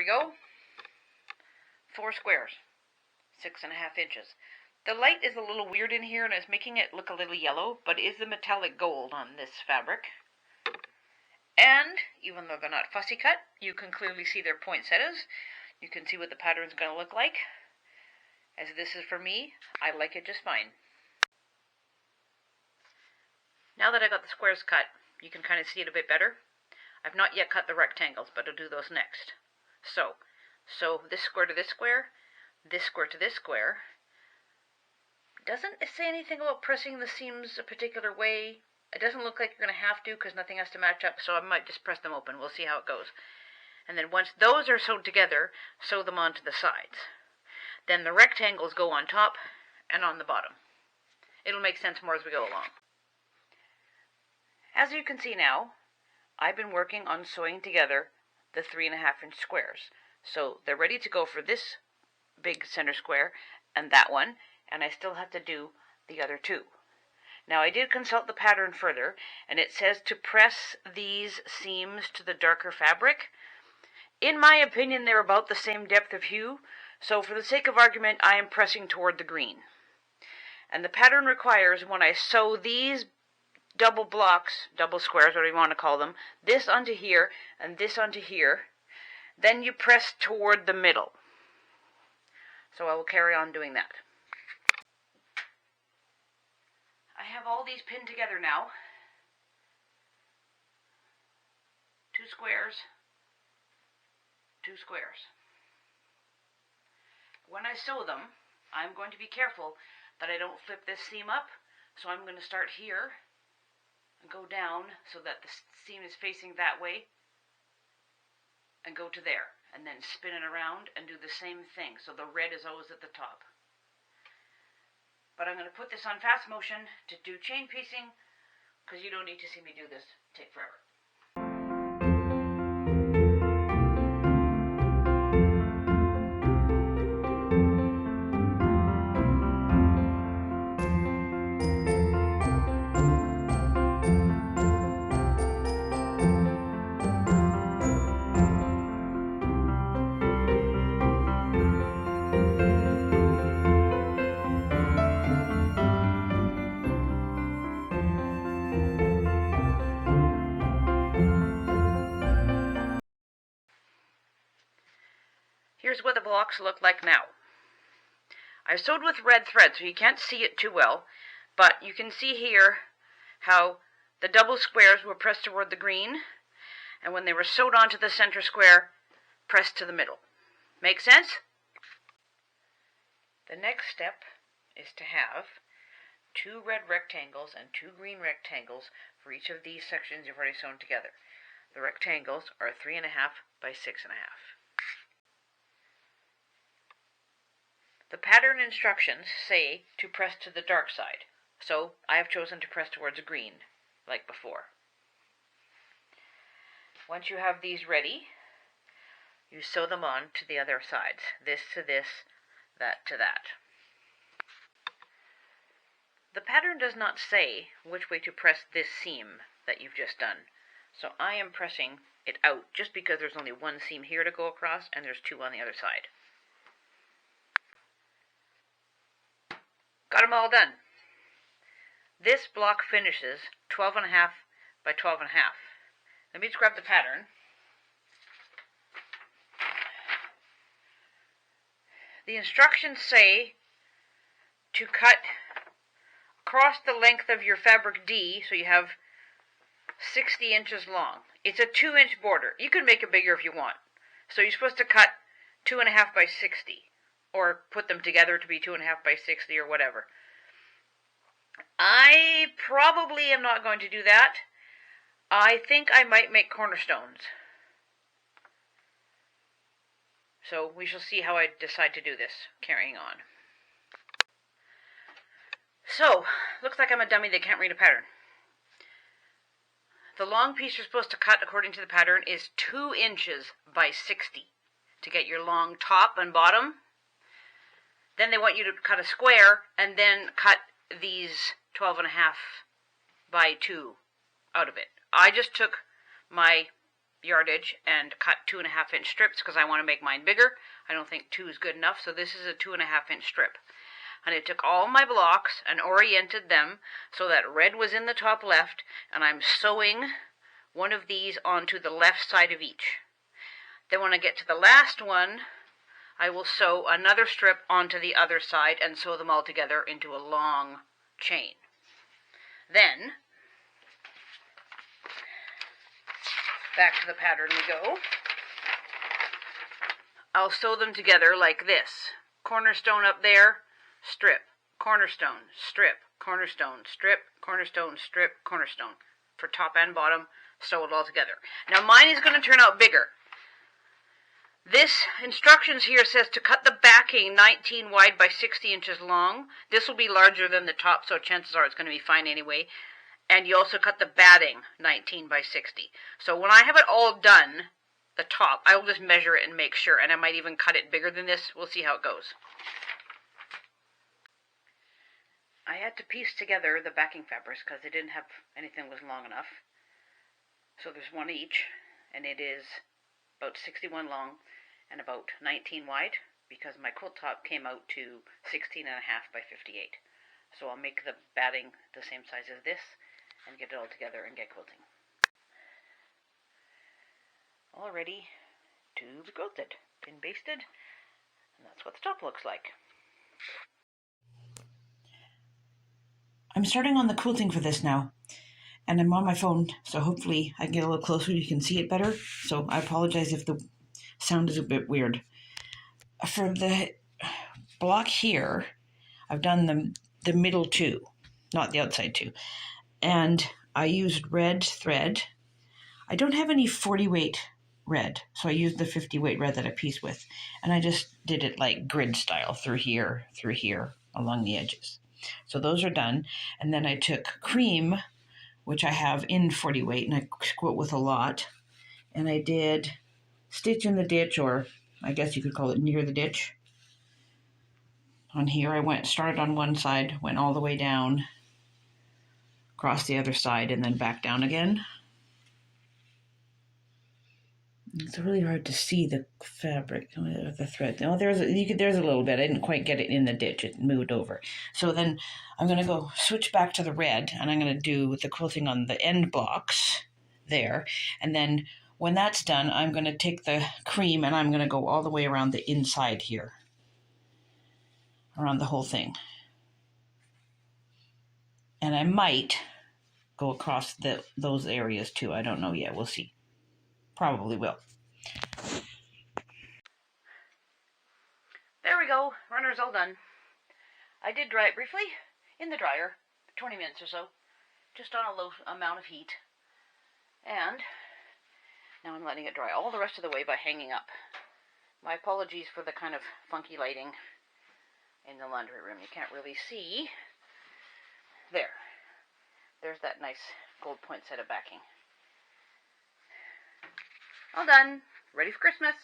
we go. 4 squares, 6.5 inches. The light is a little weird in here and it's making it look a little yellow, but it is the metallic gold on this fabric. And even though they're not fussy cut, you can clearly see their poinsettias. You can see what the pattern's going to look like. As this is for me, I like it just fine. Now that I got the squares cut, you can kind of see it a bit better. I've not yet cut the rectangles, but I'll do those next. So this square to this square to this square. Doesn't it say anything about pressing the seams a particular way? It doesn't look like you're going to have to because nothing has to match up, so I might just press them open. We'll see how it goes. And then once those are sewed together, sew them onto the sides. Then the rectangles go on top and on the bottom. It'll make sense more as we go along. As you can see now, I've been working on sewing together the 3.5-inch squares. So they're ready to go for this big center square and that one, and I still have to do the other two. Now I did consult the pattern further, and it says to press these seams to the darker fabric. In my opinion, they're about the same depth of hue, so for the sake of argument, I am pressing toward the green. And the pattern requires when I sew these double blocks, double squares, whatever you want to call them, this onto here and this onto here, then you press toward the middle. So I will carry on doing that. I have all these pinned together now. 2 squares, 2 squares. When I sew them, I'm going to be careful that I don't flip this seam up, so I'm going to start here and go down so that the seam is facing that way and go to there, and then spin it around and do the same thing, so the red is always at the top. But I'm going to put this on fast motion to do chain piecing, because you don't need to see me do this. Take forever. Here's what the blocks look like now. I've sewed with red thread, so you can't see it too well, but you can see here how the double squares were pressed toward the green, and when they were sewed onto the center square, pressed to the middle. Make sense? The next step is to have 2 red rectangles and 2 green rectangles for each of these sections you've already sewn together. The rectangles are 3.5 by 6.5. The pattern instructions say to press to the dark side, so I have chosen to press towards green, like before. Once you have these ready, you sew them on to the other sides, this to this, that to that. The pattern does not say which way to press this seam that you've just done, so I am pressing it out just because there's only 1 seam here to go across and there's 2 on the other side. Got them all done. This block finishes 12.5 by 12.5. Let me just grab the pattern. The instructions say to cut across the length of your fabric D, so you have 60 inches long. It's a 2-inch border. You can make it bigger if you want. So you're supposed to cut 2.5 by 60. Or put them together to be 2.5 by 60 or whatever. I probably am not going to do that. I think I might make cornerstones. So we shall see how I decide to do this, carrying on. So, looks like I'm a dummy that can't read a pattern. The long piece you're supposed to cut according to the pattern is 2 inches by 60 to get your long top and bottom. Then they want you to cut a square and then cut these 12.5 by 2 out of it. I just took my yardage and cut 2.5-inch strips because I want to make mine bigger. I don't think 2 is good enough, so this is a 2.5-inch strip. And I took all my blocks and oriented them so that red was in the top left, and I'm sewing one of these onto the left side of each. Then when I get to the last one, I will sew another strip onto the other side and sew them all together into a long chain. Then, back to the pattern we go. I'll sew them together like this. Cornerstone up there, strip, cornerstone, strip, cornerstone, strip, cornerstone, strip, cornerstone. For top and bottom, sew it all together. Now mine is going to turn out bigger. This instructions here says to cut the backing 19 wide by 60 inches long. This will be larger than the top, so chances are it's going to be fine anyway. And you also cut the batting 19 by 60. So when I have it all done, the top, I will just measure it and make sure. And I might even cut it bigger than this. We'll see how it goes. I had to piece together the backing fabrics because I didn't have anything that was long enough. So there's one each, and it is about 61 long and about 19 wide because my quilt top came out to 16.5 by 58. So I'll make the batting the same size as this and get it all together and get quilting. All ready to be quilted, pin basted, and that's what the top looks like. I'm starting on the quilting for this now, and I'm on my phone, so hopefully I can get a little closer, you can see it better. So I apologize if the sound is a bit weird. For the block here, I've done the middle two, not the outside two, and I used red thread. I don't have any 40 weight red, so I used the 50 weight red that I pieced with, and I just did it like grid style through here, along the edges. So those are done, and then I took cream, which I have in 40 weight, and I quilt with a lot, and I did stitch in the ditch, or I guess you could call it near the ditch. On here I started on one side, went all the way down, across the other side, and then back down again. It's really hard to see the fabric, the thread. Oh, there's a little bit. I didn't quite get it in the ditch. It moved over. So then I'm going to go switch back to the red, and I'm going to do the quilting on the end blocks there. And then when that's done, I'm going to take the cream and I'm going to go all the way around the inside here, around the whole thing. And I might go across those areas too. I don't know yet. We'll see. Probably will. There we go. Runner's all done. I did dry it briefly in the dryer, 20 minutes or so, just on a low amount of heat. And now I'm letting it dry all the rest of the way by hanging up. My apologies for the kind of funky lighting in the laundry room. You can't really see. There's that nice gold poinsettia backing. All done. Ready for Christmas.